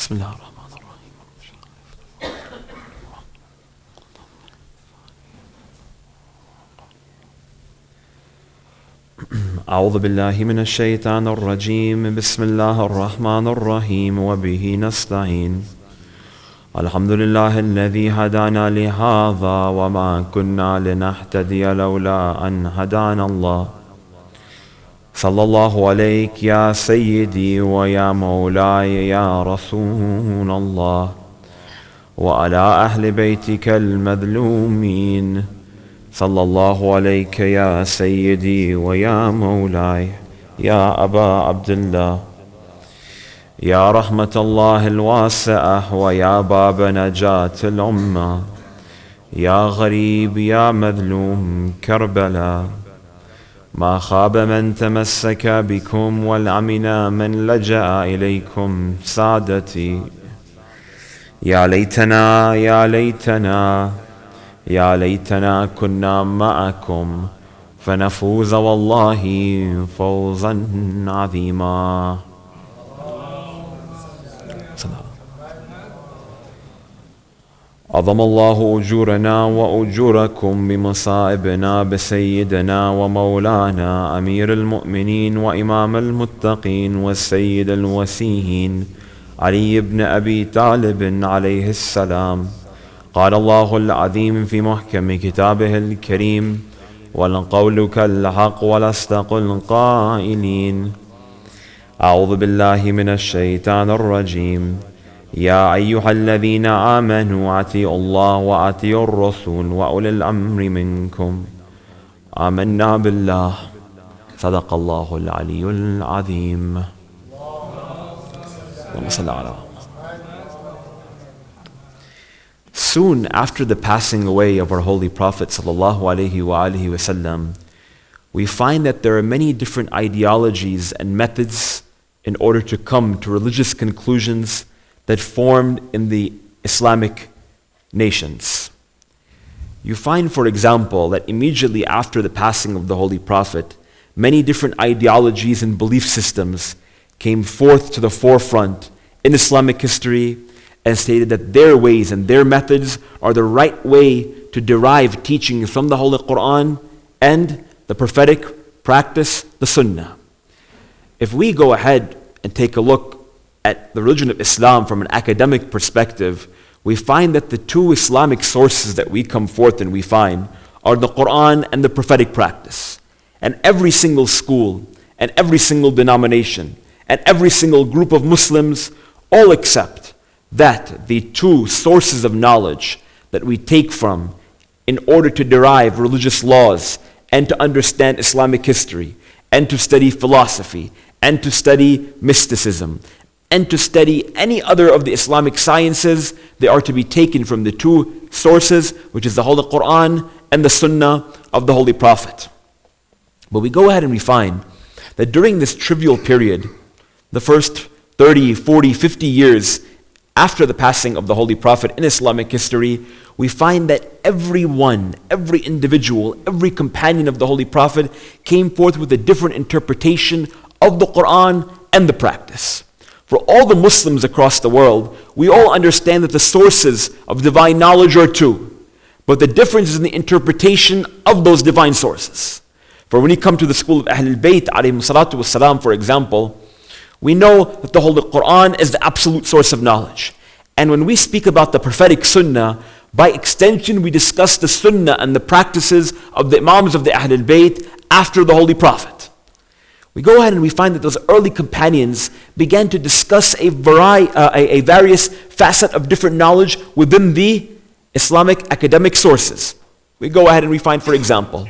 بسم الله الرحمن الرحيم أعوذ بالله من الشيطان الرجيم بسم الله الرحمن الرحيم وبه نستعين الحمد لله الذي هدانا لهذا وما كنا لنهتدي لولا أن هدانا الله صلى الله عليك يا سيدي ويا مولاي يا رسول الله وعلى أهل بيتك المذلومين صلى الله عليك يا سيدي ويا مولاي يا أبا عبد الله يا رحمة الله الواسعة ويا باب نجاة الأمة يا غريب يا مذلوم كربلاء ما خاب من تمسك بكم والأمن من لجأ إليكم سادتي يا ليتنا يا ليتنا يا ليتنا كنا معكم فنفوز والله فوزا عظيما. عظم الله أجورنا وأجوركم بمصائبنا بسيدنا ومولانا أمير المؤمنين وإمام المتقين والسيد الوسيين علي بن أبي طالب عليه السلام. قال الله العظيم في محكم كتابه الكريم والقول كالحق ولصدق القائلين أعوذ بالله من الشيطان الرجيم يا أيها الذين آمنوا أطيعوا الله وأطيعوا الرسول وأولي الأمر منكم آمنا بالله صدق الله العلي العظيم. اللهم صل على. Soon after the passing away of our Holy Prophet ﷺ, we find that there are many different ideologies and methods in order to come to religious conclusions that formed in the Islamic nations. You find, for example, that immediately after the passing of the Holy Prophet, many different ideologies and belief systems came forth to the forefront in Islamic history and stated that their ways and their methods are the right way to derive teaching from the Holy Quran and the prophetic practice, the Sunnah. If we go ahead and take a look at the religion of Islam from an academic perspective, we find that the two Islamic sources that we come forth and we find are the Quran and the prophetic practice. And every single school and every single denomination and every single group of Muslims all accept that the two sources of knowledge that we take from in order to derive religious laws and to understand Islamic history and to study philosophy and to study mysticism and to study any other of the Islamic sciences, they are to be taken from the two sources, which is the Holy Quran and the Sunnah of the Holy Prophet. But we go ahead and we find that during this trivial period, the first 30, 40, 50 years after the passing of the Holy Prophet in Islamic history, we find that everyone, every individual, every companion of the Holy Prophet came forth with a different interpretation of the Quran and the practice. For all the Muslims across the world, we all understand that the sources of divine knowledge are two, but the difference is in the interpretation of those divine sources. For when you come to the school of Ahlul Bayt, alayhim salatu wassalam, for example, we know that the Holy Quran is the absolute source of knowledge. And when we speak about the prophetic Sunnah, by extension we discuss the Sunnah and the practices of the Imams of the Ahlul Bayt after the Holy Prophet. We go ahead and we find that those early companions began to discuss a various facet of different knowledge within the Islamic academic sources. We go ahead and we find, for example,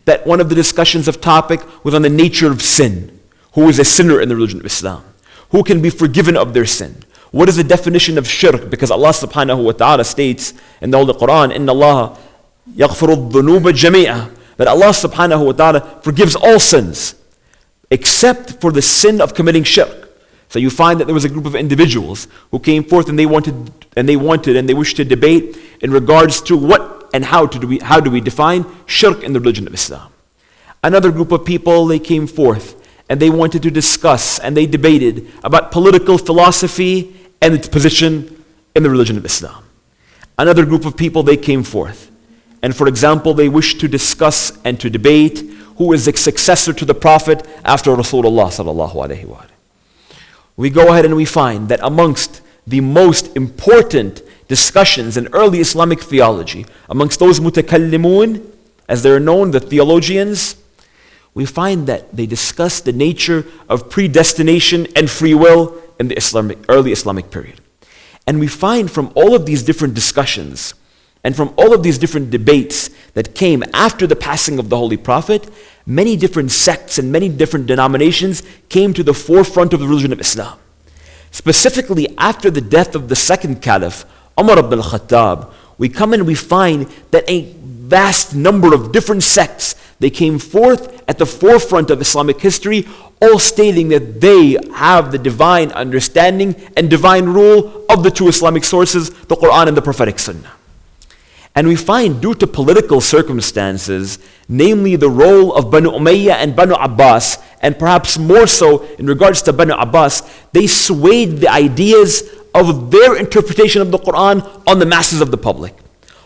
that one of the discussions of topic was on the nature of sin. Who is a sinner in the religion of Islam? Who can be forgiven of their sin? What is the definition of shirk? Because Allah subhanahu wa ta'ala states in the Holy Quran, إِنَّ اللَّهَ يَغْفِرُ الذُّنُوبَ جَمِيعًا, that Allah subhanahu wa ta'ala forgives all sins, except for the sin of committing shirk. So you find that there was a group of individuals who came forth and they wished to debate in regards to what and how do we define shirk in the religion of Islam. Another group of people, they came forth and they wanted to discuss and they debated about political philosophy and its position in the religion of Islam. Another group of people, they came forth. And for example, they wished to discuss and to debate who is the successor to the Prophet after Rasulullah sallallahu alaihi wasallam. We go ahead and we find that amongst the most important discussions in early Islamic theology, amongst those mutakallimun, as they're known, the theologians, we find that they discuss the nature of predestination and free will in the early Islamic period. And we find from all of these different discussions and from all of these different debates that came after the passing of the Holy Prophet, many different sects and many different denominations came to the forefront of the religion of Islam. Specifically, after the death of the second caliph, Umar ibn al-Khattab, we come and we find that a vast number of different sects, they came forth at the forefront of Islamic history, all stating that they have the divine understanding and divine rule of the two Islamic sources, the Quran and the prophetic Sunnah. And we find, due to political circumstances, namely the role of Banu Umayyah and Banu Abbas, and perhaps more so in regards to Banu Abbas, they swayed the ideas of their interpretation of the Quran on the masses of the public.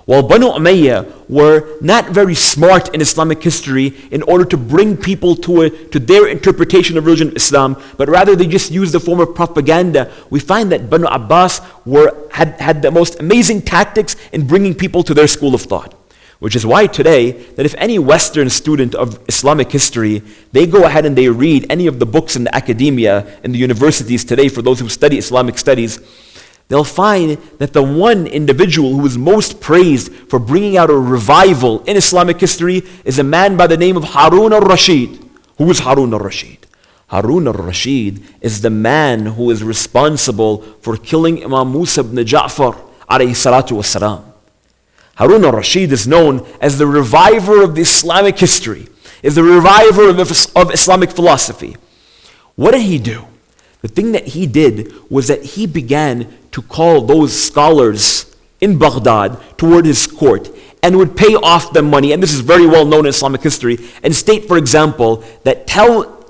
While Banu Umayyah were not very smart in Islamic history in order to bring people to their interpretation of religion of Islam, but rather they just used the form of propaganda, we find that Banu Abbas had the most amazing tactics in bringing people to their school of thought. Which is why today, that if any Western student of Islamic history, they go ahead and they read any of the books in the academia, in the universities today, for those who study Islamic studies, they'll find that the one individual who is most praised for bringing out a revival in Islamic history is a man by the name of Harun al-Rashid. Who is Harun al-Rashid? Harun al-Rashid is the man who is responsible for killing Imam Musa ibn Jaffer alayhi salatu wassalam. Harun al-Rashid is known as the reviver of the Islamic history, is the reviver of Islamic philosophy. What did he do? The thing that he did was that he began to call those scholars in Baghdad toward his court and would pay off them money, and this is very well known in Islamic history, and state, for example, that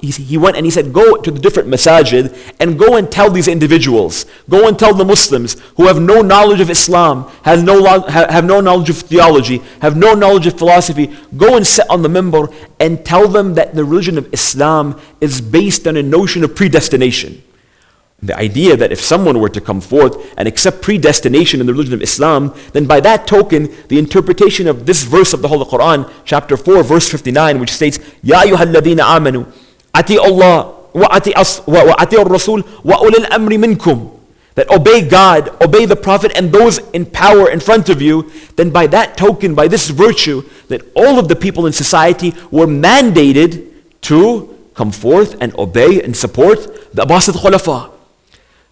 he went and he said, go to the different masajid and go and tell these individuals, go and tell the Muslims who have no knowledge of Islam, have no knowledge of theology, have no knowledge of philosophy, go and sit on the minbar and tell them that the religion of Islam is based on a notion of predestination. The idea that if someone were to come forth and accept predestination in the religion of Islam, then by that token, the interpretation of this verse of the Holy Quran, chapter 4, verse 59, which states, Ya ayyuhalladhina amanu, ati Allah wa ati ar-Rasul wa ulil amri minkum, that obey God, obey the Prophet and those in power in front of you, then by that token, by this virtue, that all of the people in society were mandated to come forth and obey and support the Abbasid Khulafa.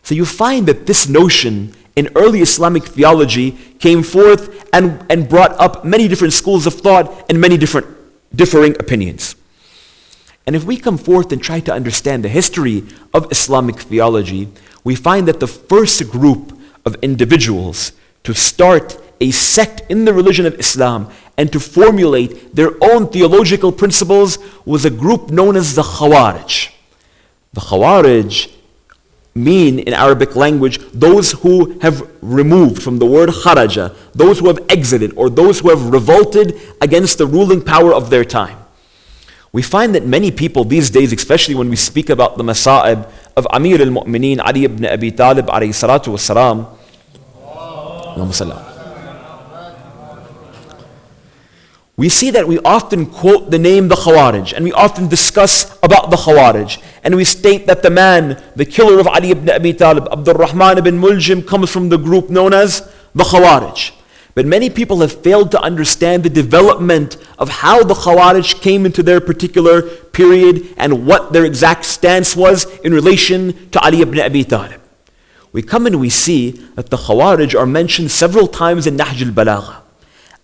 So you find that this notion in early Islamic theology came forth and brought up many different schools of thought and many differing opinions. And if we come forth and try to understand the history of Islamic theology, we find that the first group of individuals to start a sect in the religion of Islam and to formulate their own theological principles was a group known as the Khawarij. The Khawarij mean in Arabic language those who have removed from the word kharaja, those who have exited or those who have revolted against the ruling power of their time. We find that many people these days, especially when we speak about the masa'ib of Amir al-Mu'mineen Ali ibn Abi Talib alayhi salatu wassalam, we see that we often quote the name the Khawarij, and we often discuss about the Khawarij, and we state that the man, the killer of Ali ibn Abi Talib, Abdul Rahman ibn Muljim, comes from the group known as the Khawarij. But many people have failed to understand the development of how the Khawarij came into their particular period and what their exact stance was in relation to Ali ibn Abi Talib. We come and we see that the Khawarij are mentioned several times in Nahj Al-Balagha.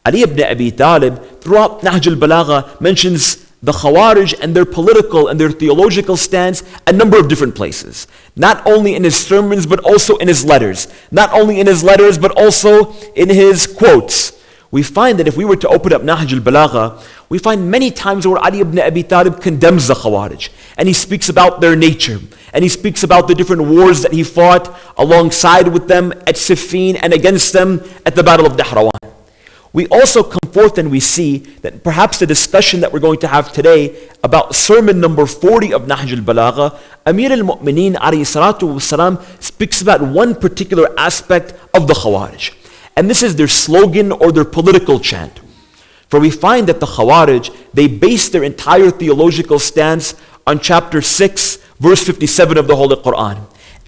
Ali ibn Abi Talib, throughout Nahj Al-Balagha, mentions the Khawarij and their political and their theological stance a number of different places. Not only in his sermons, but also in his letters. Not only in his letters, but also in his quotes. We find that if we were to open up Nahj Al-Balagha, we find many times where Ali ibn Abi Talib condemns the Khawarij. And he speaks about their nature. And he speaks about the different wars that he fought alongside with them at Siffin and against them at the Battle of Dahrawan. We also come forth and we see that perhaps the discussion that we're going to have today about sermon number 40 of Nahj Al-Balagha, Amir al-Mu'mineen alayhi salatu wasalam speaks about one particular aspect of the Khawarij. And this is their slogan or their political chant. For we find that the Khawarij, they base their entire theological stance on chapter 6, verse 57 of the Holy Quran.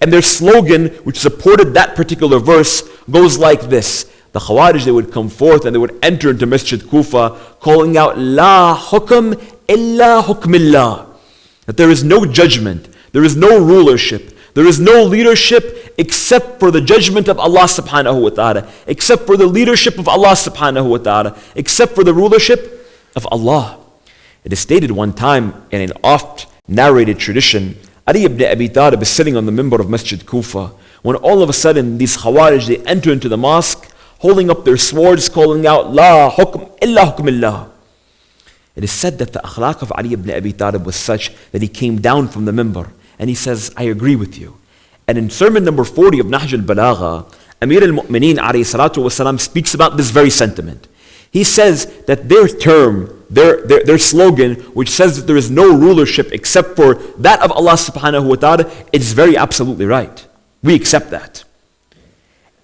And their slogan, which supported that particular verse, goes like this. The Khawarij, they would come forth and they would enter into Masjid Kufa calling out, La hukm illa hukmillah. That there is no judgment, there is no rulership, there is no leadership except for the judgment of Allah subhanahu wa ta'ala, except for the leadership of Allah subhanahu wa ta'ala, except for the rulership of Allah. It is stated one time in an oft narrated tradition, Ali ibn Abi Talib is sitting on the minbar of Masjid Kufa, when all of a sudden these Khawarij, they enter into the mosque, holding up their swords, calling out, La hukm illa hukmillah. It is said that the akhlaq of Ali ibn Abi Talib was such that he came down from the minbar and he says, I agree with you. And in sermon number 40 of Nahj Al-Balagha, Amir al-Mu'mineen alayhi salatu wasalam speaks about this very sentiment. He says that their term, their slogan, which says that there is no rulership except for that of Allah subhanahu wa ta'ala, it is very absolutely right. We accept that.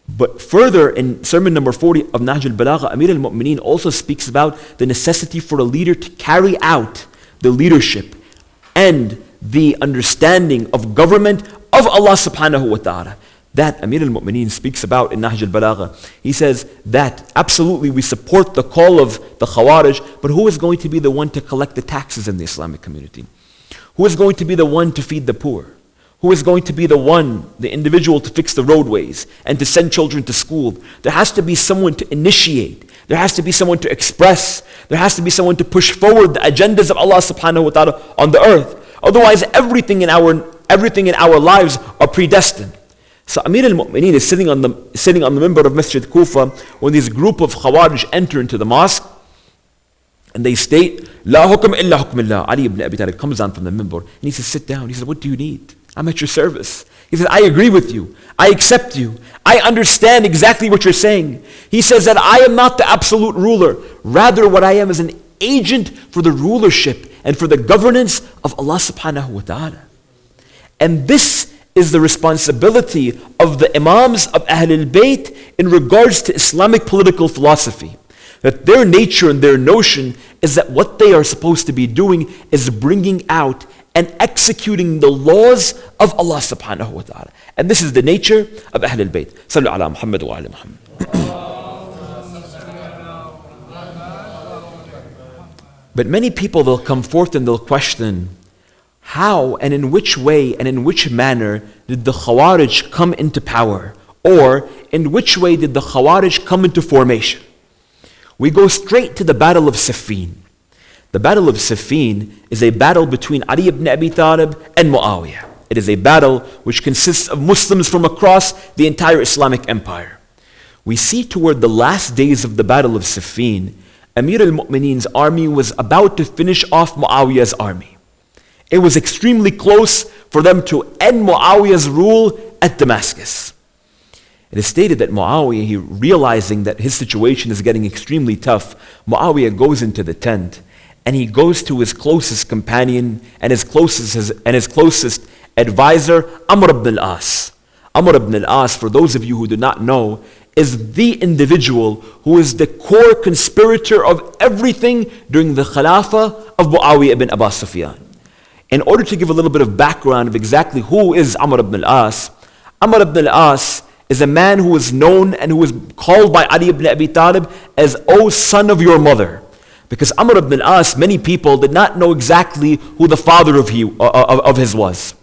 But further, in sermon number 40 of Nahj Al-Balagha, Amir al-Mu'mineen also speaks about the necessity for a leader to carry out the leadership and the understanding of government of Allah subhanahu wa ta'ala. That Amir al-Mu'mineen speaks about in Nahj Al-Balagha. He says that absolutely we support the call of the Khawarij, but who is going to be the one to collect the taxes in the Islamic community? Who is going to be the one to feed the poor? Who is going to be the individual to fix the roadways and to send children to school? There has to be someone to initiate. There has to be someone to express. There has to be someone to push forward the agendas of Allah subhanahu wa ta'ala on the earth. Otherwise, everything in our lives are predestined. So Amir al-Mu'mineen is sitting on the minbar of Masjid Kufa when this group of Khawarij enter into the mosque and they state, La hukm illa hukmillah. Ali ibn Abi Talib comes down from the minbar and he says, sit down. He says, what do you need? I'm at your service. He says, I agree with you. I accept you. I understand exactly what you're saying. He says that I am not the absolute ruler. Rather, what I am is an agent for the rulership and for the governance of Allah subhanahu wa ta'ala. And this is the responsibility of the Imams of Ahlul Bayt in regards to Islamic political philosophy. That their nature and their notion is that what they are supposed to be doing is bringing out and executing the laws of Allah subhanahu wa ta'ala. And this is the nature of Ahlul Bayt. Sallu ala Muhammad wa ala Muhammad. But many people, they'll come forth and they'll question, how and in which way and in which manner did the Khawarij come into power? Or in which way did the Khawarij come into formation? We go straight to the Battle of Siffin. The Battle of Siffin is a battle between Ali ibn Abi Talib and Muawiyah. It is a battle which consists of Muslims from across the entire Islamic empire. We see toward the last days of the Battle of Siffin, Amir al-Mu'mineen's army was about to finish off Muawiyah's army. It was extremely close for them to end Muawiyah's rule at Damascus. It is stated that Muawiyah, realizing that his situation is getting extremely tough, Muawiyah goes into the tent and he goes to his closest companion and his closest advisor, Amr ibn al-As. Amr ibn al-As, for those of you who do not know, is the individual who is the core conspirator of everything during the Khilafah of Muawiyah ibn Abu Sufyan. In order to give a little bit of background of exactly who is Amr ibn al-As, Amr ibn al-As is a man who is known and who is called by Ali ibn Abi Talib as, O son of your mother. Because Amr ibn al-As, many people did not know exactly who the father of his was.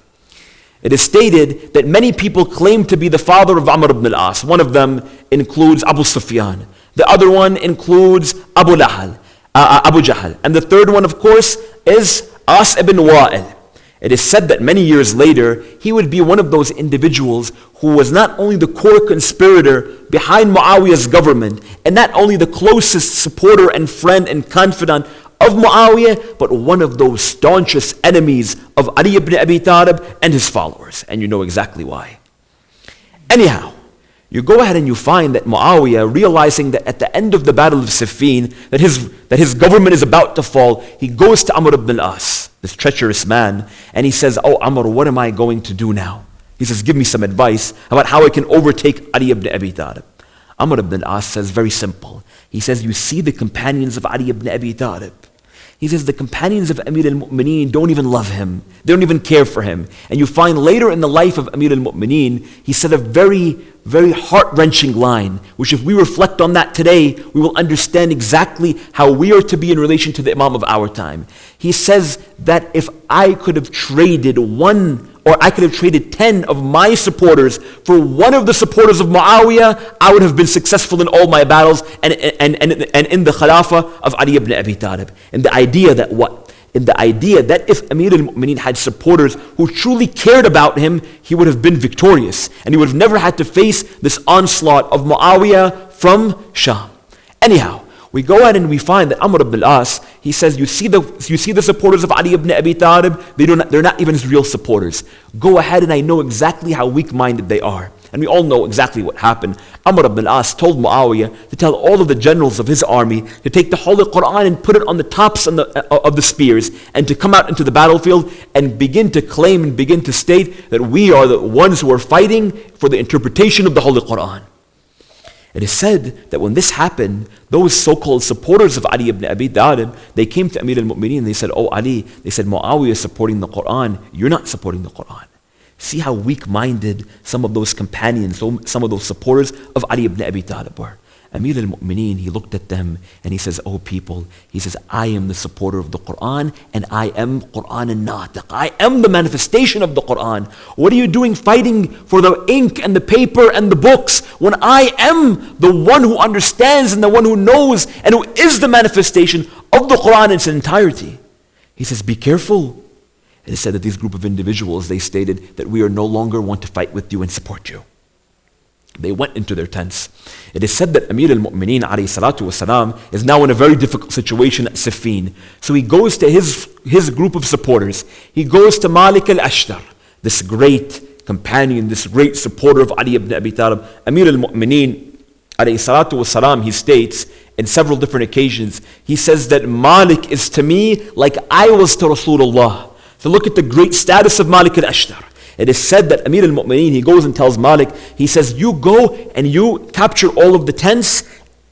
It is stated that many people claim to be the father of Amr ibn al-As. One of them includes Abu Sufyan. The other one includes Abu Jahl. And the third one, of course, is As ibn Wa'il. It is said that many years later, he would be one of those individuals who was not only the core conspirator behind Muawiyah's government, and not only the closest supporter and friend and confidant of Muawiyah, but one of those staunchest enemies of Ali ibn Abi Talib and his followers. And you know exactly why. Anyhow, you go ahead and you find that Muawiyah, realizing that at the end of the Battle of Siffin, that his government is about to fall, he goes to Amr ibn al-As, this treacherous man, and he says, "Oh Amr, what am I going to do now?" He says, "Give me some advice about how I can overtake Ali ibn Abi Talib." Amr ibn al-As says, very simple. He says, "You see the companions of Ali ibn Abi Talib." He says, "The companions of Amir al-Mu'mineen don't even love him. They don't even care for him." And you find later in the life of Amir al-Mu'mineen, he said a very, very heart-wrenching line, which if we reflect on that today, we will understand exactly how we are to be in relation to the Imam of our time. He says that if I could have traded 10 of my supporters for one of the supporters of Muawiyah, I would have been successful in all my battles and in the Khilafah of Ali ibn Abi Talib. And the idea that what? In the idea that if Amir al-Mu'mineen had supporters who truly cared about him, he would have been victorious. And he would have never had to face this onslaught of Muawiyah from Sham. Anyhow, we go ahead and we find that Amr ibn al-As, he says, you see the supporters of Ali ibn Abi Talib, they're not even his real supporters. Go ahead, and I know exactly how weak-minded they are. And we all know exactly what happened. Amr ibn al-As told Muawiyah to tell all of the generals of his army to take the Holy Quran and put it on the tops of the spears, and to come out into the battlefield and begin to claim and begin to state that we are the ones who are fighting for the interpretation of the Holy Quran. It is said that when this happened, those so-called supporters of Ali ibn Abi Talib, they came to Amir al-Mu'mineen and they said, "Oh Ali," they said, "Muawiyah is supporting the Quran. You're not supporting the Quran." See how weak-minded some of those companions, some of those supporters of Ali ibn Abi Talib were. Amir al-Mu'mineen, he looked at them and he says, "Oh people," he says, "I am the supporter of the Quran, and I am Quran al-Natiq. I am the manifestation of the Quran. What are you doing fighting for the ink and the paper and the books when I am the one who understands and the one who knows and who is the manifestation of the Quran in its entirety?" He says, "Be careful." It is said that these group of individuals, they stated that we are no longer want to fight with you and support you. They went into their tents. It is said that Amir al-Mu'mineen alayhi salatu wasalam is now in a very difficult situation at Siffin. So he goes to his group of supporters. He goes to Malik al-Ashtar, this great companion, this great supporter of Ali ibn Abi Talib. Amir al-Mu'mineen alayhi salatu wasalam, he states in several different occasions, he says that Malik is to me like I was to Rasulullah. So look at the great status of Malik al-Ashtar. It is said that Amir al-Mu'mineen, he goes and tells Malik, he says, "You go and you capture all of the tents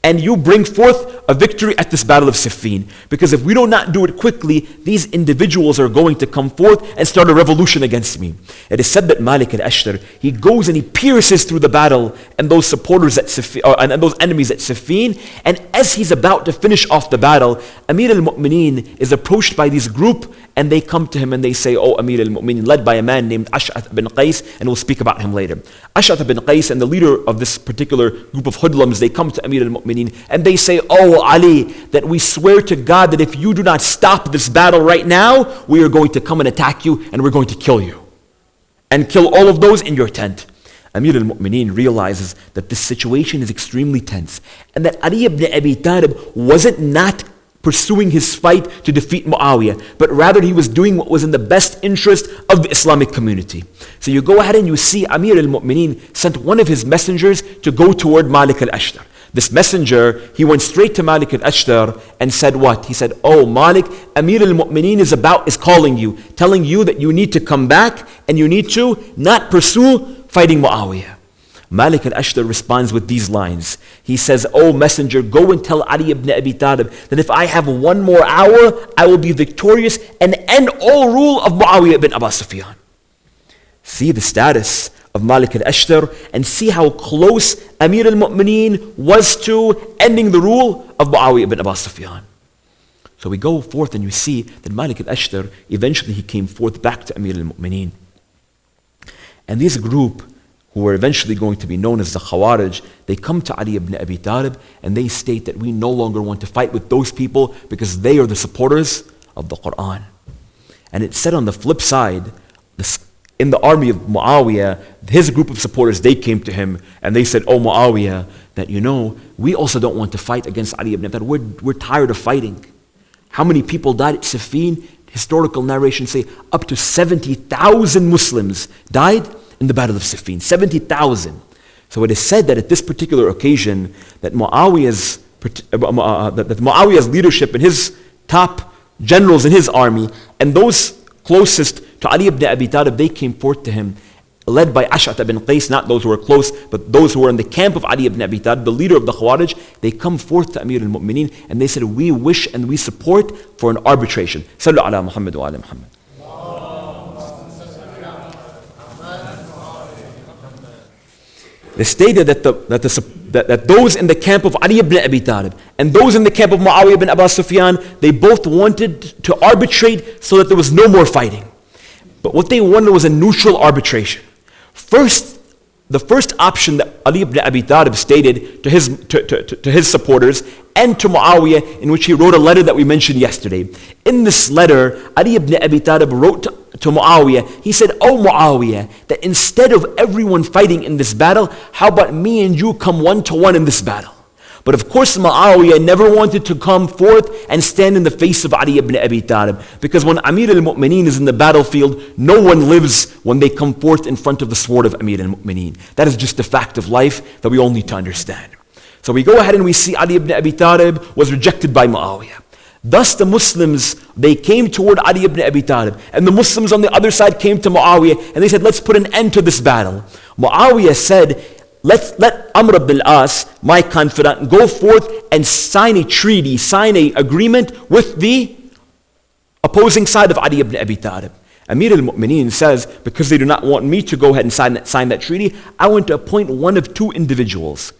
and you bring forth a victory at this battle of Siffin. Because if we do not do it quickly, these individuals are going to come forth and start a revolution against me." It is said that Malik al-Ashtar, he goes and he pierces through the battle and those supporters at Siffin, and those enemies at Siffin. And as he's about to finish off the battle, Amir al-Mu'mineen is approached by this group, and they come to him and they say, "Oh Amir al-Mu'mineen," led by a man named Ash'ath bin Qais, and we'll speak about him later. Ash'ath bin Qais and the leader of this particular group of hoodlums, they come to Amir al-Mu'mineen and they say, "Oh Ali, that we swear to God that if you do not stop this battle right now, we are going to come and attack you and we're going to kill you and kill all of those in your tent." Amir al-Mu'mineen realizes that this situation is extremely tense and that Ali ibn Abi Talib wasn't not pursuing his fight to defeat Muawiyah, but rather he was doing what was in the best interest of the Islamic community. So you go ahead and you see Amir al-Mu'mineen sent one of his messengers to go toward Malik al-Ashtar. This messenger, he went straight to Malik al-Ashtar and said what? He said, "Oh Malik, Amir al-Mu'mineen is calling you, telling you that you need to come back and you need to not pursue fighting Muawiyah." Malik al-Ashtar responds with these lines. He says, "Oh messenger, go and tell Ali ibn Abi Talib that if I have one more hour, I will be victorious and end all rule of Muawiyah ibn Abi Sufyan." See the status of Malik al-Ashtar and see how close Amir al-Mu'mineen was to ending the rule of Muawiyah ibn Abi Sufyan. So we go forth and you see that Malik al-Ashtar, eventually he came forth back to Amir al-Mu'mineen. And this group, who were eventually going to be known as the Khawarij, they come to Ali ibn Abi Talib and they state that we no longer want to fight with those people because they are the supporters of the Quran. And it's said on the flip side, in the army of Muawiyah, his group of supporters, they came to him and they said, "Oh Muawiyah, that we also don't want to fight against Ali ibn Abi Talib. We're tired of fighting. How many people died at Siffin? Historical narrations say up to 70,000 Muslims died in the Battle of Siffin. 70,000. So it is said that at this particular occasion, that Muawiyah's leadership and his top generals in his army, and those closest to Ali ibn Abi Talib, they came forth to him, led by Ash'at ibn Qais, not those who were close, but those who were in the camp of Ali ibn Abi Talib, the leader of the Khawarij. They come forth to Amir al-Mu'mineen, and they said, we wish and we support for an arbitration. Sallu ala Muhammad wa ala Muhammad. They stated that those in the camp of Ali ibn Abi Talib and those in the camp of Muawiyah ibn Abu Sufyan, they both wanted to arbitrate so that there was no more fighting. But what they wanted was a neutral arbitration. The first option that Ali ibn Abi Talib stated to his supporters and to Muawiyah, in which he wrote a letter that we mentioned yesterday. In this letter, Ali ibn Abi Talib wrote to Muawiyah, he said, "Oh Muawiyah, that instead of everyone fighting in this battle, how about me and you come 1-to-1 in this battle?" But of course Muawiyah never wanted to come forth and stand in the face of Ali ibn Abi Talib, because when Amir al-Mu'mineen is in the battlefield, no one lives when they come forth in front of the sword of Amir al-Mu'mineen. That is just a fact of life that we all need to understand. So we go ahead and we see Ali ibn Abi Talib was rejected by Muawiyah. Thus the Muslims, they came toward Ali ibn Abi Talib, and the Muslims on the other side came to Muawiyah, and they said, let's put an end to this battle. Muawiyah said, let Amr ibn al-As, my confidant, go forth and sign a treaty, sign an agreement with the opposing side of Ali ibn Abi Talib. Amir al-Mu'mineen says, because they do not want me to go ahead and sign that treaty, I want to appoint one of two individuals.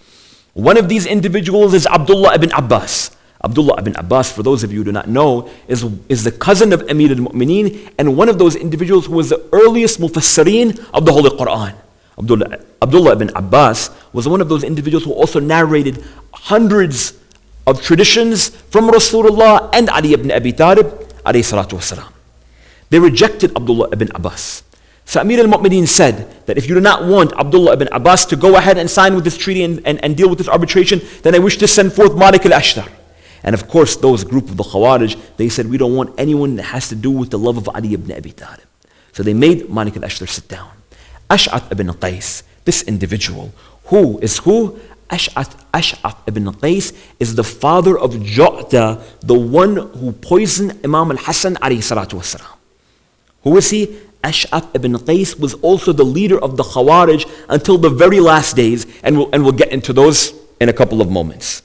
One of these individuals is Abdullah ibn Abbas. Abdullah ibn Abbas, for those of you who do not know, is the cousin of Amir al-Mu'mineen, and one of those individuals who was the earliest mufassirin of the Holy Quran. Abdullah ibn Abbas was one of those individuals who also narrated hundreds of traditions from Rasulullah and Ali ibn Abi Talib alayhi salatu wasalam. They rejected Abdullah ibn Abbas. So Amir al-Mu'mineen said that if you do not want Abdullah ibn Abbas to go ahead and sign with this treaty and deal with this arbitration, then I wish to send forth Malik al-Ashtar. And of course those group of the Khawarij, they said, we don't want anyone that has to do with the love of Ali ibn Abi Talib. So they made Malik al-Ashtar sit down. Ash'at ibn Qais, this individual, who? Ash'at ibn Qais is the father of Ju'ta, the one who poisoned Imam al-Hasan alayhi salatu wasalam. Who is he? Ash'at ibn Qais was also the leader of the Khawarij until the very last days, and we'll get into those in a couple of moments.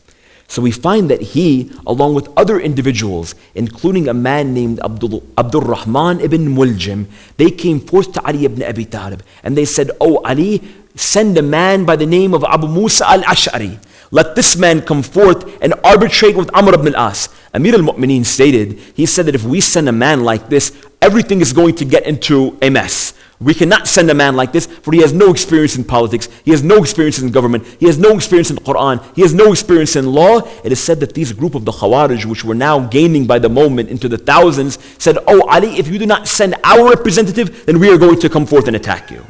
So we find that he, along with other individuals, including a man named Abdul Rahman ibn Muljim, they came forth to Ali ibn Abi Talib, and they said, "Oh Ali, send a man by the name of Abu Musa al-Ash'ari. Let this man come forth and arbitrate with Amr ibn al-As." Amir al-Mu'mineen stated, he said that if we send a man like this, everything is going to get into a mess. We cannot send a man like this, for he has no experience in politics, he has no experience in government, he has no experience in Quran, he has no experience in law. It is said that these group of the Khawarij, which were now gaining by the moment into the thousands, said, "Oh Ali, if you do not send our representative, then we are going to come forth and attack you."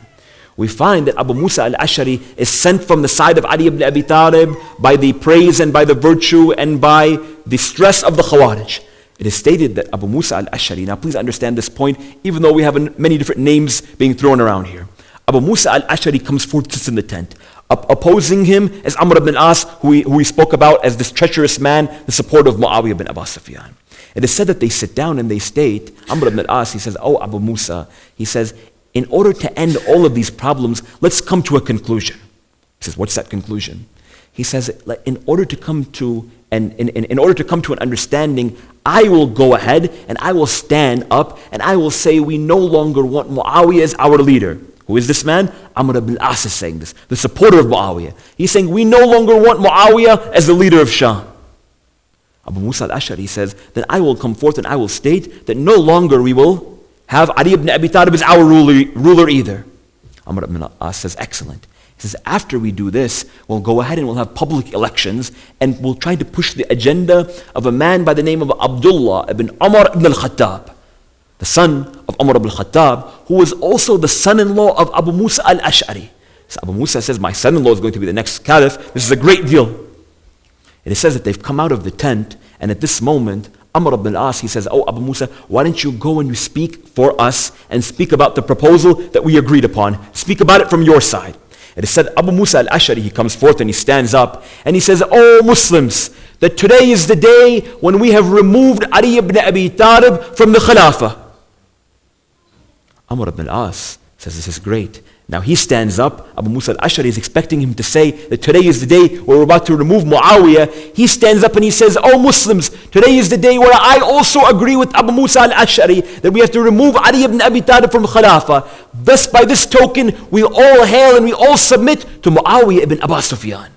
We find that Abu Musa al-Ash'ari is sent from the side of Ali ibn Abi Talib by the praise and by the virtue and by the stress of the Khawarij. It is stated that Abu Musa al-Ash'ari, now please understand this point, even though we have many different names being thrown around here. Abu Musa al-Ash'ari comes forth, sits in the tent. Opposing him is Amr ibn al-As, who we spoke about as this treacherous man, the supporter of Muawiyah ibn Abu Sufyan. It is said that they sit down and they state, Amr ibn al-As, he says, "Oh Abu Musa," he says, "in order to end all of these problems, let's come to a conclusion." He says, "What's that conclusion?" He says, in order to come to an understanding, I will go ahead and I will stand up and I will say we no longer want Muawiyah as our leader. Who is this man? Amr ibn al-As is saying this, the supporter of Muawiyah. He's saying we no longer want Muawiyah as the leader of Sham. Abu Musa al-Ash'ari says, then I will come forth and I will state that no longer we will have Ali ibn Abi Talib as our ruler either. Amr ibn al-As says, excellent. He says, after we do this, we'll go ahead and we'll have public elections and we'll try to push the agenda of a man by the name of Abdullah ibn Umar ibn al-Khattab, the son of Umar ibn al-Khattab, who was also the son-in-law of Abu Musa al-Ash'ari. So Abu Musa says, my son-in-law is going to be the next caliph. This is a great deal. It says that they've come out of the tent, and at this moment, Amr ibn al-As, he says, "Oh Abu Musa, why don't you go and you speak for us and speak about the proposal that we agreed upon. Speak about it from your side." It is said Abu Musa al-Ash'ari, he comes forth and he stands up and he says, "Oh Muslims, that today is the day when we have removed Ali ibn Abi Talib from the Khilafah." Amr ibn al-As says, "This is great." Now he stands up. Abu Musa al-Ash'ari is expecting him to say that today is the day where we're about to remove Muawiyah. He stands up and he says, "Oh Muslims, today is the day where I also agree with Abu Musa al-Ash'ari that we have to remove Ali ibn Abi Talib from Khilafah. Thus by this token, we all hail and we all submit to Muawiyah ibn Abu Sufyan."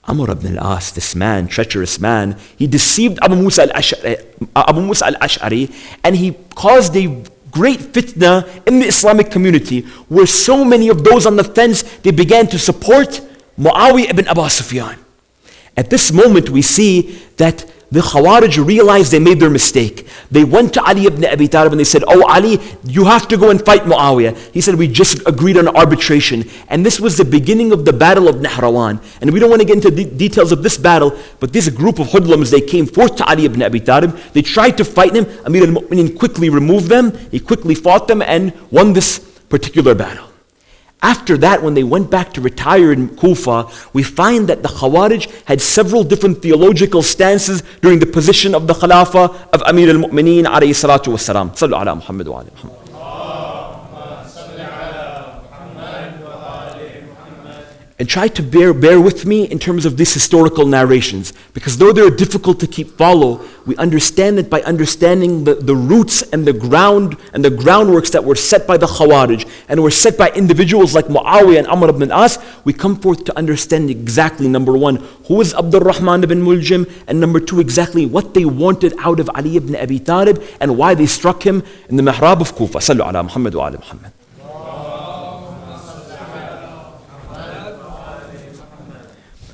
Amr ibn al-As, this man, treacherous man, he deceived Abu Musa al-Ash'ari, and he caused a great fitna in the Islamic community, where so many of those on the fence, they began to support Muawiyah ibn Abu Sufyan. At this moment we see that the Khawarij realized they made their mistake. They went to Ali ibn Abi Talib and they said, "Oh Ali, you have to go and fight Muawiyah." He said, "We just agreed on arbitration." And this was the beginning of the battle of Nahrawan. And we don't want to get into details of this battle, but this group of hoodlums, they came forth to Ali ibn Abi Talib. They tried to fight him. Amir al-Mu'mineen quickly removed them. He quickly fought them and won this particular battle. After that, when they went back to retire in Kufa, we find that the Khawarij had several different theological stances during the position of the Khilafah of Amir al-Mu'mineen alayhi salatu wassalam. Sallu ala Muhammad wa ala Muhammad. And try to bear with me in terms of these historical narrations, because though they're difficult to follow, we understand that by understanding the roots and the groundworks that were set by the Khawarij and were set by individuals like Muawiyah and Amr ibn al-As, we come forth to understand exactly, number one, who was Abdul Rahman ibn Muljim, and number two, exactly what they wanted out of Ali ibn Abi Talib and why they struck him in the mihrab of Kufa. Sallu ala Muhammad wa ala Muhammad.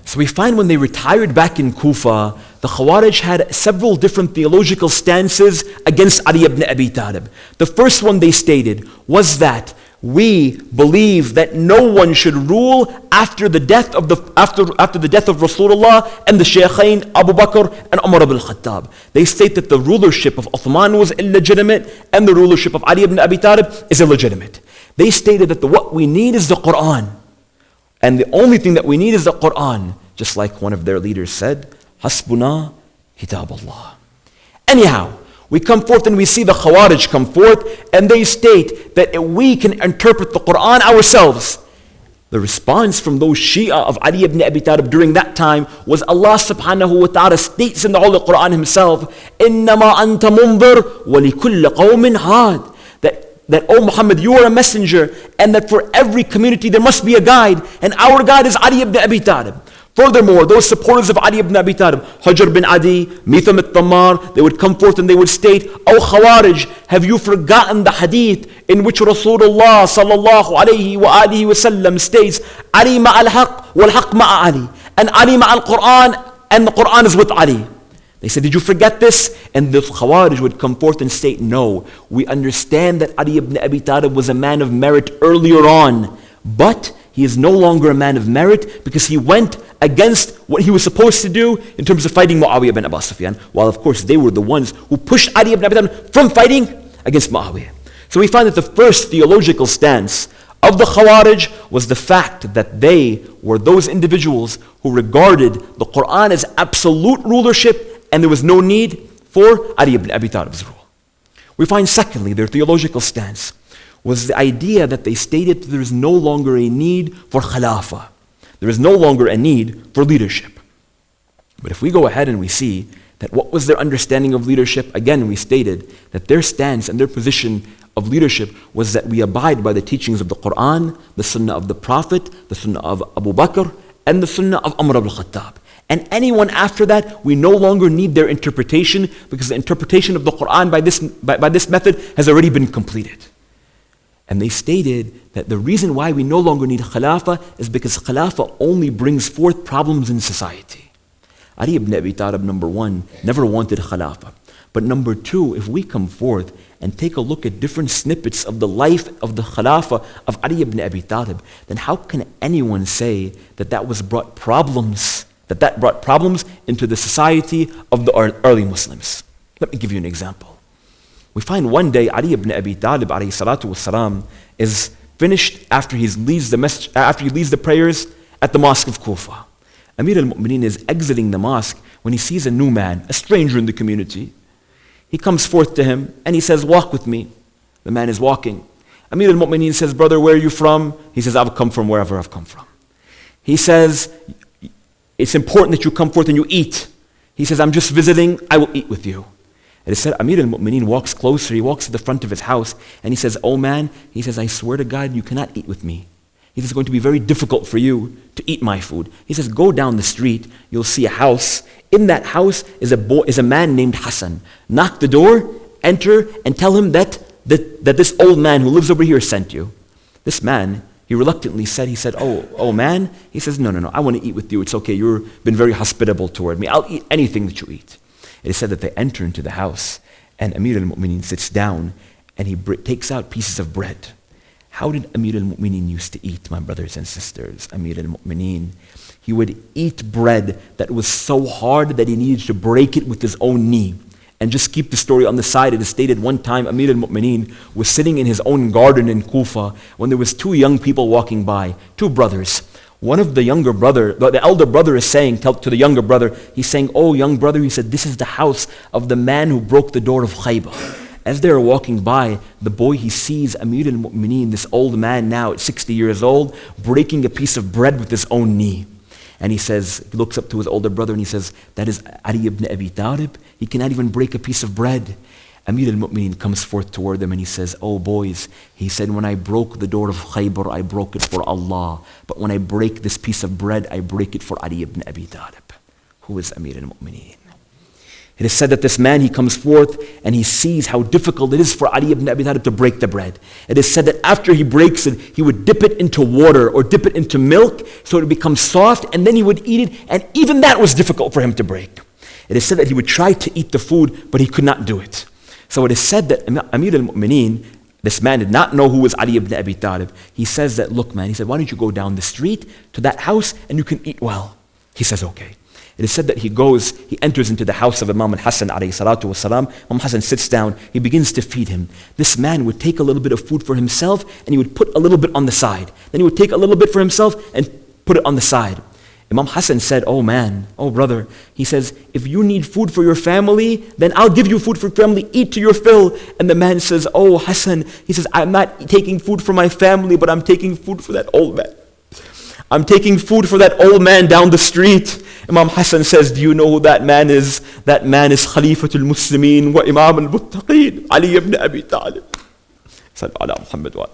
So we find when they retired back in Kufa, the Khawarij had several different theological stances against Ali ibn Abi Talib. The first one they stated was that we believe that no one should rule after the death of Rasulullah and the Shaykhain Abu Bakr and Umar ibn al-Khattab. They state that the rulership of Uthman was illegitimate and the rulership of Ali ibn Abi Talib is illegitimate. They stated that what we need is the Quran. And the only thing that we need is the Quran. Just like one of their leaders said, Hasbuna Kitab Allah. Anyhow, we come forth and we see the Khawarij come forth and they state that we can interpret the Quran ourselves. The response from those Shia of Ali ibn Abi Talib during that time was Allah subhanahu wa ta'ala states in the Holy Quran himself, إِنَّمَا أَنْتَ مُنظِرْ وَلِكُلِّ قَوْمٍ هَادٍ. That, oh Muhammad, you are a messenger, and that for every community there must be a guide, and our guide is Ali ibn Abi Talib. Furthermore, those supporters of Ali ibn Abi Talib, Hujr bin Adi, Mitham al-Tammar, they would come forth and they would state, "O Khawarij, have you forgotten the hadith in which Rasulullah sallallahu alayhi wa alihi wa sallam states, Ali ma'al haq wal haq ma'a Ali, and Ali ma'al Quran, and the Quran is with Ali." They said, "Did you forget this?" And the Khawarij would come forth and state, "No, we understand that Ali ibn Abi Talib was a man of merit earlier on, but he is no longer a man of merit because he went against what he was supposed to do in terms of fighting Muawiyah ibn Abu Sufyan, while of course they were the ones who pushed Ali ibn Abi Talib from fighting against Muawiyah." So we find that the first theological stance of the Khawarij was the fact that they were those individuals who regarded the Quran as absolute rulership and there was no need for Ali ibn Abi Talib's rule. We find secondly, their theological stance was the idea that they stated that there is no longer a need for Khilafah. There is no longer a need for leadership. But if we go ahead and we see that what was their understanding of leadership, again we stated that their stance and their position of leadership was that we abide by the teachings of the Quran, the Sunnah of the Prophet, the Sunnah of Abu Bakr, and the Sunnah of Umar ibn al-Khattab. And anyone after that, we no longer need their interpretation because the interpretation of the Quran by this method has already been completed. And they stated that the reason why we no longer need Khilafah is because Khilafah only brings forth problems in society. Ali ibn Abi Talib, number one, never wanted Khilafah. But number two, if we come forth and take a look at different snippets of the life of the Khilafah of Ali ibn Abi Talib, then how can anyone say that that was brought problems That brought problems into the society of the early Muslims. Let me give you an example. We find one day Ali ibn Abi Talib alayhi salatu wassalam is finished after he leads the prayers at the mosque of Kufa. Amir al-Mu'mineen is exiting the mosque when he sees a new man, a stranger in the community. He comes forth to him and he says, "Walk with me." The man is walking. Amir al-Mu'mineen says, "Brother, where are you from?" He says, "I've come from wherever I've come from." He says, "It's important that you come forth and you eat." He says, "I'm just visiting, I will eat with you." It is said Amir al-Mu'mineen walks closer, he walks to the front of his house, and he says, "Oh man," he says, "I swear to God, you cannot eat with me." He says, "It's going to be very difficult for you to eat my food." He says, "Go down the street, you'll see a house. In that house is a man named Hassan. Knock the door, enter, and tell him that this old man who lives over here sent you." This man, he reluctantly said, oh man, he says, no, I want to eat with you. It's okay, you've been very hospitable toward me. I'll eat anything that you eat. It is said that they enter into the house, and Amir al-Mu'mineen sits down, and he takes out pieces of bread. How did Amir al-Mu'mineen used to eat, my brothers and sisters? Amir al-Mu'mineen, he would eat bread that was so hard that he needed to break it with his own knee. And just keep the story on the side, it is stated one time Amir al-Mu'mineen was sitting in his own garden in Kufa when there was two young people walking by, two brothers. One of the elder brother is saying to the younger brother, he's saying, "Oh young brother," he said, "this is the house of the man who broke the door of Khaybar." As they are walking by, the boy, he sees Amir al-Mu'mineen, this old man now at 60 years old, breaking a piece of bread with his own knee. And he looks up to his older brother and he says, "That is Ali ibn Abi Talib. He cannot even break a piece of bread." Amir al-Mu'mineen comes forth toward them and he says, "Oh boys," he said, "when I broke the door of Khaybar, I broke it for Allah. But when I break this piece of bread, I break it for Ali ibn Abi Talib." Who is Amir al-Mu'mineen? It is said that this man, he comes forth and he sees how difficult it is for Ali ibn Abi Talib to break the bread. It is said that after he breaks it, he would dip it into water or dip it into milk so it would become soft, and then he would eat it, and even that was difficult for him to break. It is said that he would try to eat the food, but he could not do it. So it is said that Amir al-Mu'mineen, this man did not know who was Ali ibn Abi Talib. He says that, "Look man," he said, "why don't you go down the street to that house and you can eat well?" He says, "Okay." It is said that he enters into the house of Imam al-Hassan alayhi salatu wasalam. Imam Hassan sits down, he begins to feed him. This man would take a little bit of food for himself and he would put a little bit on the side. Then he would take a little bit for himself and put it on the side. Imam Hassan said, "Oh man, oh brother," he says, "if you need food for your family, then I'll give you food for your family, eat to your fill." And the man says, "Oh Hassan," he says, "I'm not taking food for my family, but I'm taking food for that old man. I'm taking food for that old man down the street." Imam Hassan says, "Do you know who that man is? That man is Khalifatul Muslimin wa Imam al-Muttaqeen, Ali ibn Abi Talib." Sallu ala Muhammad wa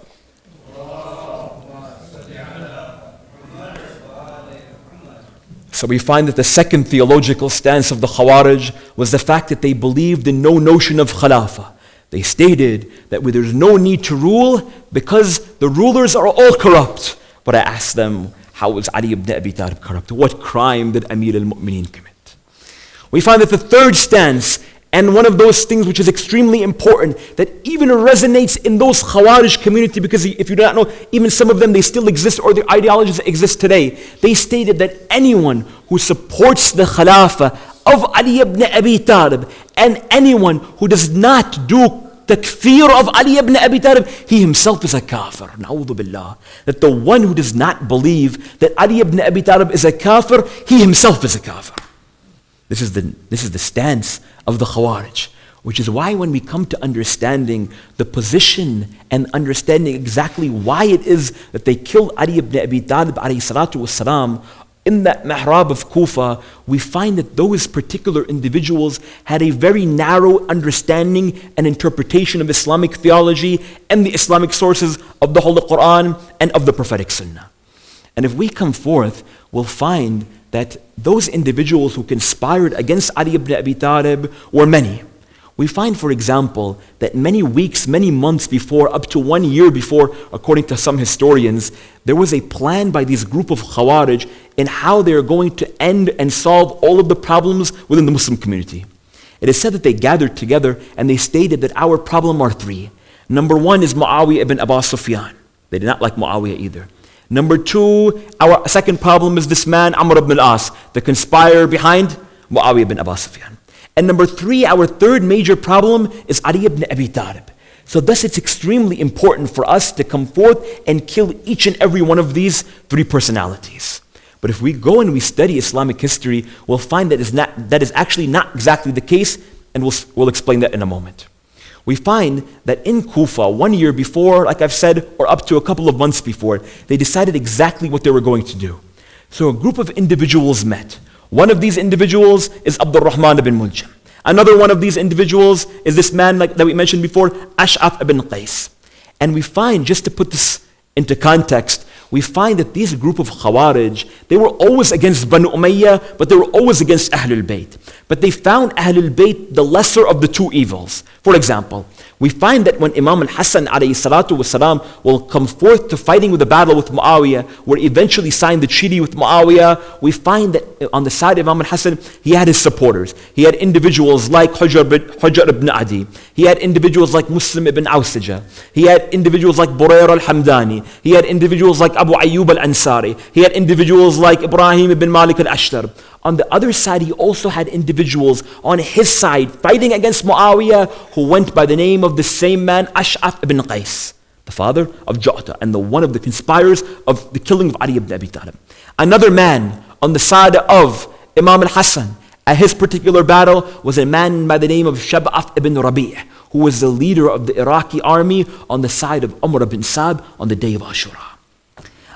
So we find that the second theological stance of the Khawarij was the fact that they believed in no notion of Khilafah. They stated that there's no need to rule because the rulers are all corrupt. But I asked them, how was Ali ibn Abi Talib corrupt? What crime did Amir al-Mu'mineen commit? We find that the third stance, and one of those things which is extremely important, that even resonates in those Khawarij community, because if you do not know, even some of them, they still exist, or their ideologies exist today. They stated that anyone who supports the Khilafah of Ali ibn Abi Talib, and anyone who does not do takfir of Ali ibn Abi Talib, he himself is a kafir. Na'udhu billah. That the one who does not believe that Ali ibn Abi Talib is a kafir, he himself is a kafir. This is the stance of the Khawarij, which is why when we come to understanding the position and understanding exactly why it is that they killed Ali ibn Abi Talib alayhi salatu wassalam in that mihrab of Kufa, we find that those particular individuals had a very narrow understanding and interpretation of Islamic theology and the Islamic sources of the Holy Quran and of the prophetic Sunnah. And if we come forth, we'll find that those individuals who conspired against Ali ibn Abi Talib were many. We find, for example, that many weeks, many months before, up to 1 year before, according to some historians, there was a plan by this group of Khawarij in how they are going to end and solve all of the problems within the Muslim community. It is said that they gathered together and they stated that our problem are three. Number one is Muawiyah ibn Abu Sufyan. They did not like Muawiyah either. Number 2, our second problem is this man, Amr ibn al-As, the conspirer behind Muawiyah ibn Abu Sufyan. And number 3, our third major problem is Ali ibn Abi Talib. So thus it's extremely important for us to come forth and kill each and every one of these 3 personalities. But if we go and we study Islamic history, we'll find that is actually not exactly the case, and we'll explain that in a moment. We find that in Kufa, 1 year before, like I've said, or up to a couple of months before, they decided exactly what they were going to do. So a group of individuals met. One of these individuals is Abdul Rahman ibn Muljam. Another one of these individuals is this man that we mentioned before, Ash'ath ibn Qais. And we find, just to put this into context, we find that these group of Khawarij, they were always against Banu Umayyah, but they were always against Ahlul Bayt. But they found Ahlul Bayt the lesser of the 2 evils. For example, we find that when Imam al-Hassan alayhi salatu wasalam will come forth to fighting with the battle with Muawiyah, where he eventually signed the treaty with Muawiyah, we find that on the side of Imam al-Hassan, he had his supporters. He had individuals like Hujr ibn Adi. He had individuals like Muslim ibn Awsija. He had individuals like Burayr al-Hamdani. He had individuals like Abu Ayyub al-Ansari. He had individuals like Ibrahim ibn Malik al-Ashtar. On the other side, he also had individuals on his side fighting against Muawiyah who went by the name of the same man, Ash'ath ibn Qais, the father of Ju'ta and the one of the conspirators of the killing of Ali ibn Abi Talib. Another man on the side of Imam al-Hassan at his particular battle was a man by the name of Shab'ath ibn Rabi', who was the leader of the Iraqi army on the side of Umar ibn Sa'd on the day of Ashura.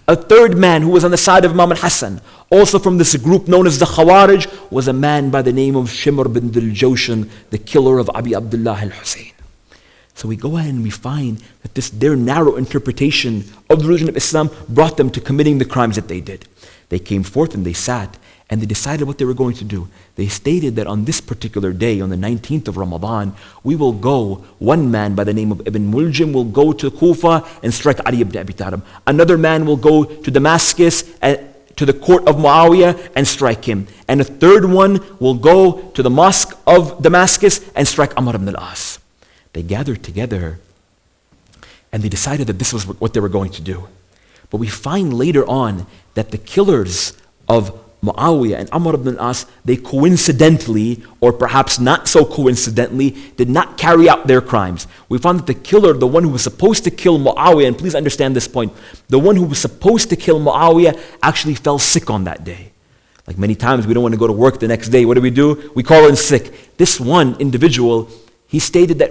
A third man who was on the side of Imam al-Hassan, also from this group known as the Khawarij, was a man by the name of Shimr bin Dil-Jawshan, the killer of Abi Abdullah al-Hussein. So we go ahead and we find that their narrow interpretation of the religion of Islam brought them to committing the crimes that they did. They came forth and they sat and they decided what they were going to do. They stated that on this particular day, on the 19th of Ramadan, we will go, one man by the name of Ibn Muljam will go to Kufa and strike Ali ibn Abi Talib. Another man will go to Damascus to the court of Muawiyah and strike him. And a third one will go to the mosque of Damascus and strike Amr ibn al-As. They gathered together and they decided that this was what they were going to do. But we find later on that the killers of Muawiyah and Amr ibn al-As, they coincidentally, or perhaps not so coincidentally, did not carry out their crimes. We found that the killer, the one who was supposed to kill Muawiyah, and please understand this point, the one who was supposed to kill Muawiyah actually fell sick on that day. Like many times we don't want to go to work the next day. What do? We call in sick. This one individual, he stated that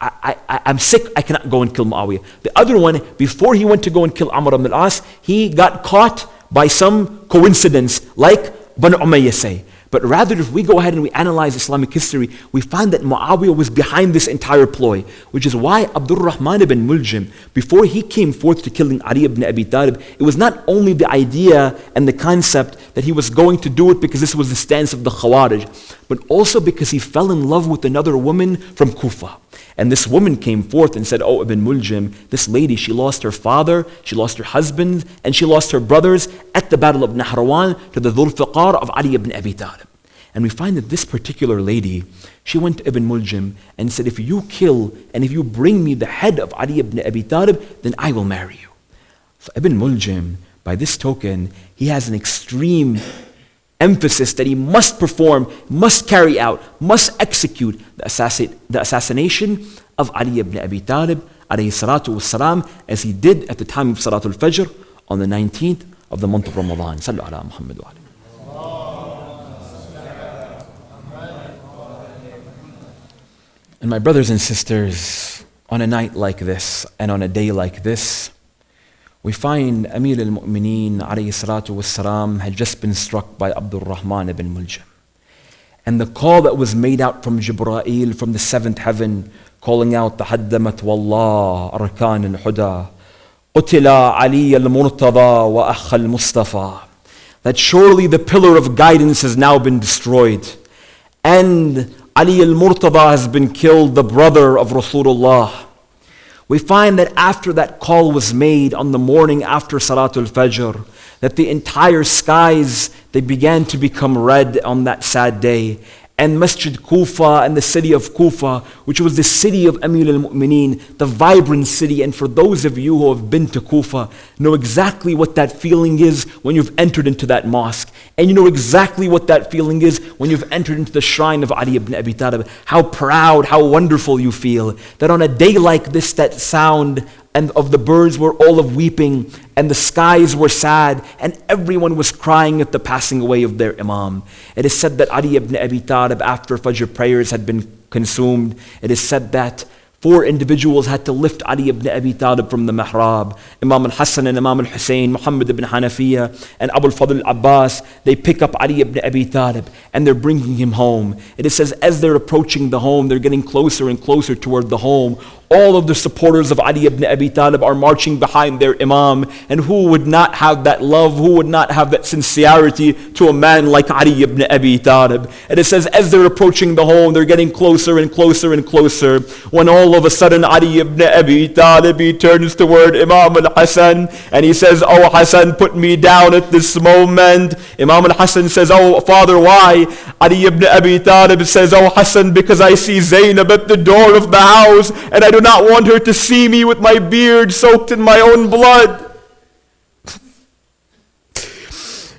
I'm sick, I cannot go and kill Muawiyah. The other one, before he went to go and kill Amr ibn al-As, he got caught by some coincidence, like Banu Umayyah say. But rather, if we go ahead and we analyze Islamic history, we find that Muawiyah was behind this entire ploy, which is why Abdul Rahman ibn Muljam, before he came forth to killing Ali ibn Abi Talib, it was not only the idea and the concept that he was going to do it because this was the stance of the Khawarij, but also because he fell in love with another woman from Kufa. And this woman came forth and said, "Oh, Ibn Muljam, this lady, she lost her father, she lost her husband, and she lost her brothers at the battle of Nahrawan to the Dhul Fiqar of Ali ibn Abi Talib." And we find that this particular lady, she went to Ibn Muljam and said, "If you kill and if you bring me the head of Ali ibn Abi Talib, then I will marry you." So Ibn Muljam, by this token, he has an extreme emphasis that he must perform, must carry out, must execute the assassination of Ali ibn Abi Talib alayhi salatu wassalam, as he did at the time of Salatul Fajr on the 19th of the month of Ramadan. Sallu ala Muhammad wa And my brothers and sisters, on a night like this and on a day like this, we find Amir al-Mu'mineen alayhi salatu wassalam had just been struck by Abdul Rahman ibn Muljam. And the call that was made out from Jibreel from the seventh heaven, calling out, "Tahaddamat wallah arkan al-huda, qutila Ali al-Murtada wa akh al-Mustafa," that surely the pillar of guidance has now been destroyed, and Ali al-Murtada has been killed, the brother of Rasulullah. We find that after that call was made on the morning after Salatul Fajr, that the entire skies, they began to become red on that sad day. and Masjid Kufa and the city of Kufa, which was the city of Amir al-Mu'mineen, the vibrant city. And for those of you who have been to Kufa, know exactly what that feeling is when you've entered into that mosque. And you know exactly what that feeling is when you've entered into the shrine of Ali ibn Abi Talib. How proud, how wonderful you feel that on a day like this, that sound and of the birds were all of weeping, and the skies were sad, and everyone was crying at the passing away of their Imam. It is said that Ali ibn Abi Talib, after Fajr prayers had been consumed, it is said that 4 individuals had to lift Ali ibn Abi Talib from the mihrab. Imam al-Hassan and Imam al-Hussein, Muhammad ibn Hanafiya and Abu al-Fadl al-Abbas, they pick up Ali ibn Abi Talib and they're bringing him home. It says as they're approaching the home, they're getting closer and closer toward the home. All of the supporters of Ali ibn Abi Talib are marching behind their Imam. And who would not have that love, who would not have that sincerity to a man like Ali ibn Abi Talib? And it says as they're approaching the home, they're getting closer and closer and closer, when all of a sudden Ali ibn Abi Talib, he turns toward Imam al-Hassan and he says, "Oh Hassan, put me down at this moment." Imam al-Hassan says, "Oh father, why?" Ali ibn Abi Talib says, "Oh Hassan, because I see Zainab at the door of the house and I do not want her to see me with my beard soaked in my own blood."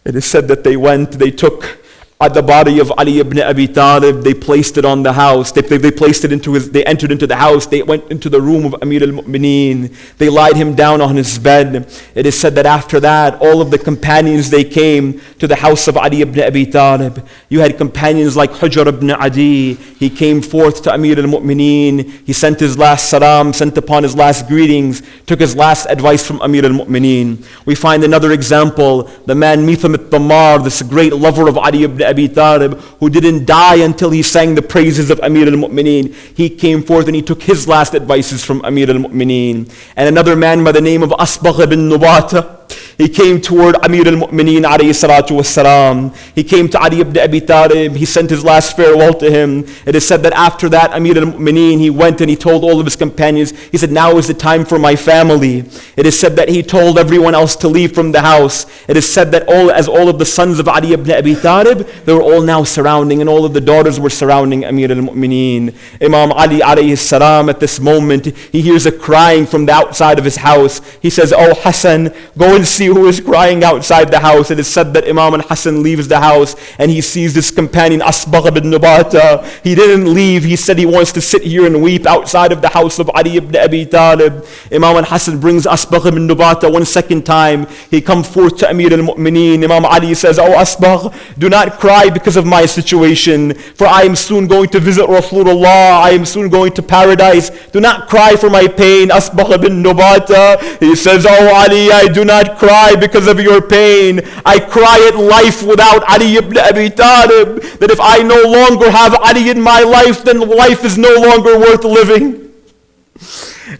It is said that they took the body of Ali ibn Abi Talib, they placed it on the house, they placed it they entered into the house, they went into the room of Amir al-Mu'mineen, they laid him down on his bed. It is said that after that, all of the companions, they came to the house of Ali ibn Abi Talib. You had companions like Hujr ibn Adi, he came forth to Amir al-Mu'mineen, he sent his last salam, sent upon his last greetings, took his last advice from Amir al-Mu'mineen. We find another example, the man Mitham al-Tammar, this great lover of Ali ibn Abi Talib, who didn't die until he sang the praises of Amir al-Mu'mineen. He came forth and he took his last advices from Amir al-Mu'mineen. And another man by the name of Asbagh ibn Nubata, he came toward Amir al-Mu'mineen alayhi salatu wassalam. He came to Ali ibn Abi Talib, he sent his last farewell to him. It is said that after that, Amir al-Mu'mineen, he went and he told all of his companions, he said, "Now is the time for my family." It is said that he told everyone else to leave from the house. It is said that all of the sons of Ali ibn Abi Talib, they were all now surrounding, and all of the daughters were surrounding Amir al-Mu'mineen. Imam Ali alayhi salam, at this moment, he hears a crying from the outside of his house. He says, "Oh Hassan, go and see who is crying outside the house." It is said that Imam al-Hassan leaves the house and he sees this companion Asbagh ibn Nubata. He didn't leave. He said he wants to sit here and weep outside of the house of Ali ibn Abi Talib. Imam al-Hassan brings Asbagh ibn Nubata one second time. He comes forth to Amir al-Mu'mineen. Imam Ali says, "Oh Asbagh, do not cry because of my situation, for I am soon going to visit Rasulullah. I am soon going to paradise. Do not cry for my pain." Asbagh ibn Nubata, he says, "Oh Ali, I do not cry because of your pain. I cry at life without Ali ibn Abi Talib, that if I no longer have Ali in my life, then life is no longer worth living."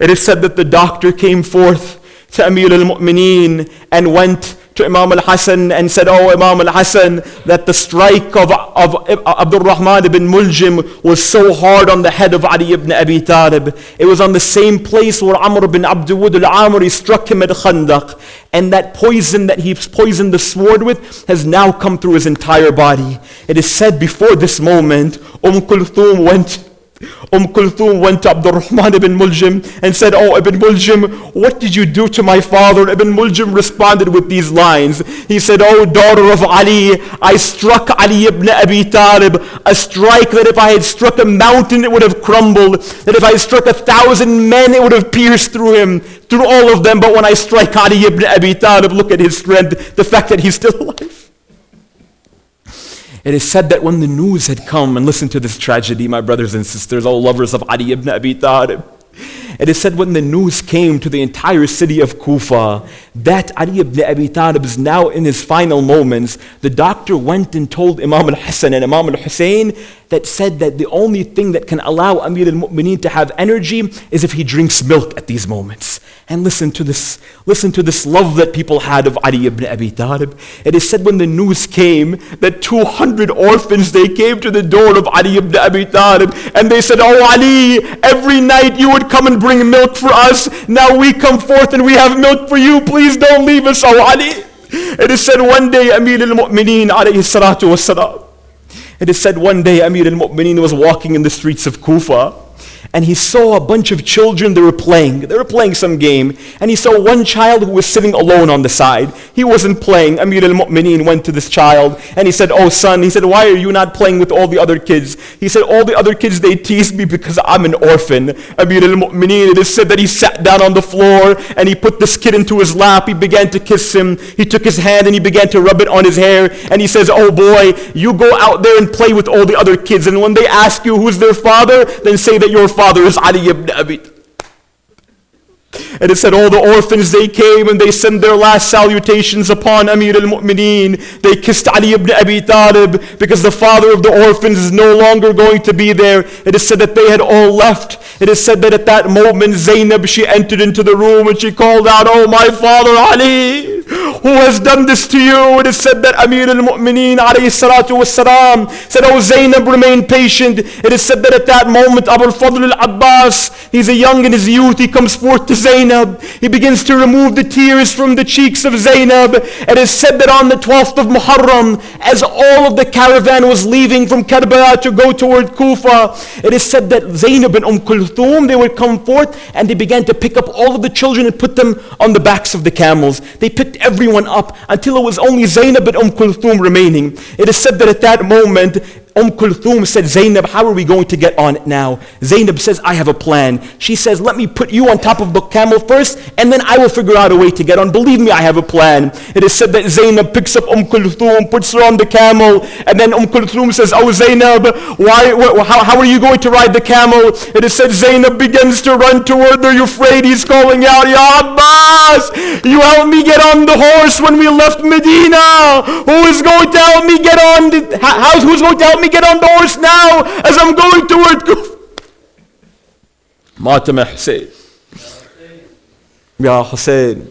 It is said that the doctor came forth to Amir al-Mu'mineen and went to Imam al-Hassan and said, "Oh Imam al-Hassan, that the strike of Abdul Rahman ibn Muljim was so hard on the head of Ali ibn Abi Talib. It was on the same place where Amr ibn Abdul al-Amri struck him at Khandaq. And that poison that he poisoned the sword with has now come through his entire body." It is said before this moment, Kulthum went to Abdul Rahman ibn Muljim and said, "Oh Ibn Muljim, what did you do to my father?" Ibn Muljim responded with these lines. He said, "Oh daughter of Ali, I struck Ali ibn Abi Talib, a strike that if I had struck a mountain it would have crumbled, that if I had struck 1,000 men it would have pierced through him, through all of them, but when I strike Ali ibn Abi Talib, look at his strength, the fact that he's still alive." It is said that when the news had come, and listen to this tragedy, my brothers and sisters, all lovers of Ali ibn Abi Talib. It is said when the news came to the entire city of Kufa that Ali ibn Abi Talib is now in his final moments, the doctor went and told Imam al-Hassan and Imam al-Hussein that said that the only thing that can allow Amir al-Mu'mineen to have energy is if he drinks milk at these moments. And listen to this love that people had of Ali ibn Abi Talib. It is said when the news came that 200 orphans, they came to the door of Ali ibn Abi Talib and they said, "Oh Ali, every night you would come and bring milk for us. Now we come forth and we have milk for you. Please don't leave us, oh Ali." It is said one day Amir al-Mu'mineen alayhi salatu wassalam, It is said one day Amir al-Mu'mineen was walking in the streets of Kufa, and he saw a bunch of children. They were playing some game, and he saw one child who was sitting alone on the side. He wasn't playing. Amir al-Mu'mineen went to this child and he said, "Oh son," he said, "why are you not playing with all the other kids?" He said, "All the other kids, they tease me because I'm an orphan." Amir al-Mu'mineen, it is said that he sat down on the floor and he put this kid into his lap. He began to kiss him. He took his hand and he began to rub it on his hair, and he says, "Oh boy, you go out there and play with all the other kids, and when they ask you who's their father, then say that your father is Ali ibn Abi." And it said all the orphans, they came and they sent their last salutations upon Amir al-Mu'mineen. They kissed Ali ibn Abi Talib because the father of the orphans is no longer going to be there. It is said that they had all left. It is said that at that moment Zainab, she entered into the room and she called out, "Oh my father Ali, who has done this to you?" It is said that Amir al-Mu'mineen alayhi salatu wassalam said, "Oh Zainab, remain patient." It is said that at that moment Abu al-Fadl al-Abbas, he's a young in his youth, he comes forth to Zainab. He begins to remove the tears from the cheeks of Zainab. It is said that on the 12th of Muharram, as all of the caravan was leaving from Karbala to go toward Kufa, it is said that Zainab and Kulthum, they would come forth and they began to pick up all of the children and put them on the backs of the camels. They picked everyone up until it was only Zainab and Kulthum remaining. It is said that at that moment, Kulthum said, "Zainab, how are we going to get on it now?" Zainab says, "I have a plan." She says, "Let me put you on top of the camel first, and then I will figure out a way to get on. Believe me, I have a plan." It is said that Zainab picks up Kulthum, puts her on the camel, and then Kulthum says, "Oh Zainab, how are you going to ride the camel?" It is said Zainab begins to run toward the Euphrates, calling out, "Ya Abbas, you helped me get on the horse when we left Medina. Who is going to help me get on the house? Who's going to help me get on the horse now as I'm going toward Kufa?" Matam Hussein. Ya Hussein.